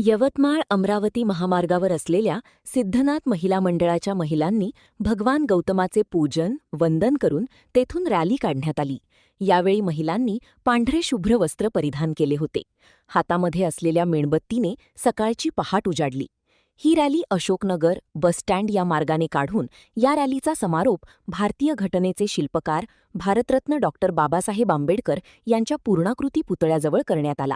यवतमाळ अमरावती महामार्गावर असलेल्या सिद्धनाथ महिला मंडळाच्या महिलांनी भगवान गौतमाचे पूजन वंदन करून तेथून रॅली काढण्यात आली। यावेळी महिलांनी पांढरे शुभ्र वस्त्र परिधान केले होते। हातामध्ये असलेल्या मेणबत्तीने सकाळची पहाट उजाडली। ही रॅली अशोकनगर बसस्टँड या मार्गाने काढून या रॅलीचा समारोप भारतीय घटनेचे शिल्पकार भारतरत्न डॉक्टर बाबासाहेब आंबेडकर यांच्या पूर्णाकृती पुतळ्याजवळ करण्यात आला।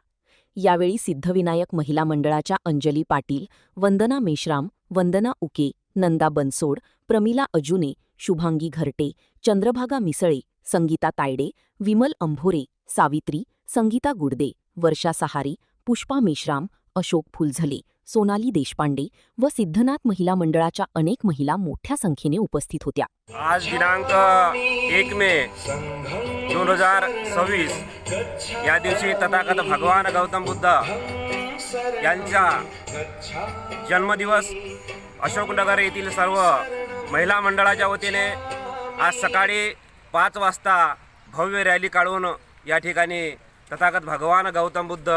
यावेळी सिद्धविनायक महिला मंडळाच्या अंजली पाटील, वंदना मेश्राम, वंदना उके, नंदा बनसोड, प्रमिला अजुने, शुभांगी घरटे, चंद्रभागा मिसळे, संगीता तायडे, विमल अंभोरे, सावित्री, संगीता गुडदे, वर्षा सहारे, पुष्पा मेश्राम, अशोक फुलझले, सोनाली देशपांडे व सिद्धनाथ महिला मंडळाच्या अनेक महिला मोठ्या संख्येने उपस्थित होत्या। आज दिनांक 1 मे 2026 या दिवशी तथागत भगवान गौतम बुद्ध यांचा जन्मदिवस अशोकनगर येथील सर्व महिला मंडळाच्या वतीने आज सकाळी 5 वाजता भव्य रॅली काढून या ठिकाणी तथागत भगवान गौतम बुद्ध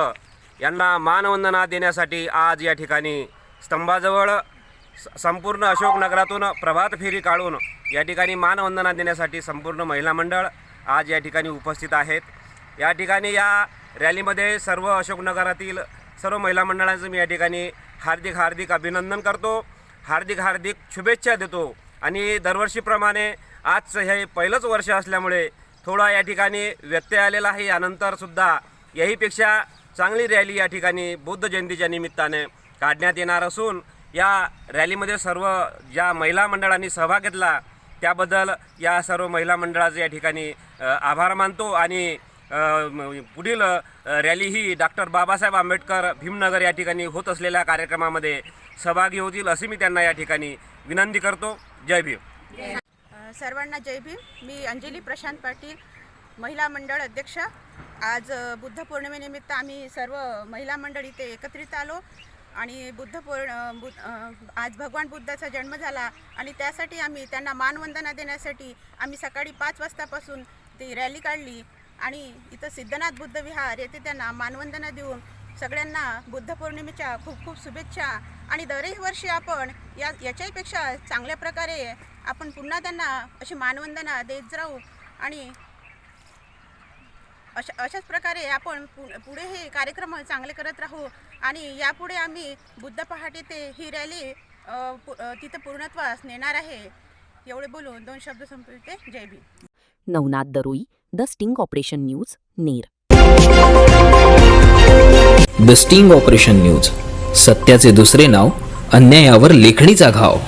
यांना मानवंदना देण्यासाठी आज या ठिकाणी स्तंभाजवळ संपूर्ण अशोकनगरातून प्रभात फेरी काढून या ठिकाणी मानवंदना देण्यासाठी संपूर्ण महिला मंडळ आज या ठिकाणी उपस्थित आहेत। या ठिकाणी या रॅलीमध्ये सर्व अशोकनगरातील सर्व महिला मंडळांचं मी या ठिकाणी हार्दिक अभिनंदन करतो, हार्दिक शुभेच्छा देतो। आणि दरवर्षीप्रमाणे आज हे पहिलंच वर्ष असल्यामुळे थोडा या ठिकाणी व्यत्यय आलेला आहे। यानंतरसुद्धा याहीपेक्षा चांगली रॅली या ठिकाणी बुद्ध जयंतीच्या निमित्ताने काढण्यात येणार असून या रॅलीमध्ये सर्व ज्या महिला मंडळांनी सहभाग घेतला त्याबद्दल या सर्व महिला मंडळाचे या ठिकाणी आभार मानतो। आणि पुढील रॅली ही डॉक्टर बाबासाहेब आंबेडकर भीमनगर या ठिकाणी होत असलेल्या कार्यक्रमामध्ये सहभागी होतील असे मी त्यांना या ठिकाणी विनंती करतो। जय भीम। सर्वांना जय भीम। मी अंजली प्रशांत पाटील, महिला मंडळ अध्यक्ष। आज बुद्ध पौर्णिमेनिमित्त आम्ही सर्व महिला मंडळ इथे एकत्रित आलो आणि आज भगवान बुद्धाचा जन्म झाला आणि त्यासाठी आम्ही त्यांना मानवंदना देण्यासाठी आम्ही सकाळी 5 वाजतापासून ती रॅली काढली आणि इथं सिद्धनाथ बुद्ध विहार येथे त्यांना मानवंदना देऊन सगळ्यांना बुद्ध पौर्णिमेच्या खूप शुभेच्छा। आणि दरही वर्षी आपण याच्यापेक्षा चांगल्या प्रकारे आपण पुन्हा त्यांना अशी मानवंदना देत राहू आणि अशाच प्रकारे आपण पुढे हे कार्यक्रम चांगले करत राहू। आणि यापुढे आम्ही बुद्ध पहाट येथे ही रॅली तिथे पूर्णत्वास नेणार आहे। एवढे बोलून 2 शब्द संपवते। जय Bhim. Navnath Daroi, the sting operation news, Ner. The sting operation news, सत्याचे दुसरे नाव, अन्यायावर लेखणीचा घाव।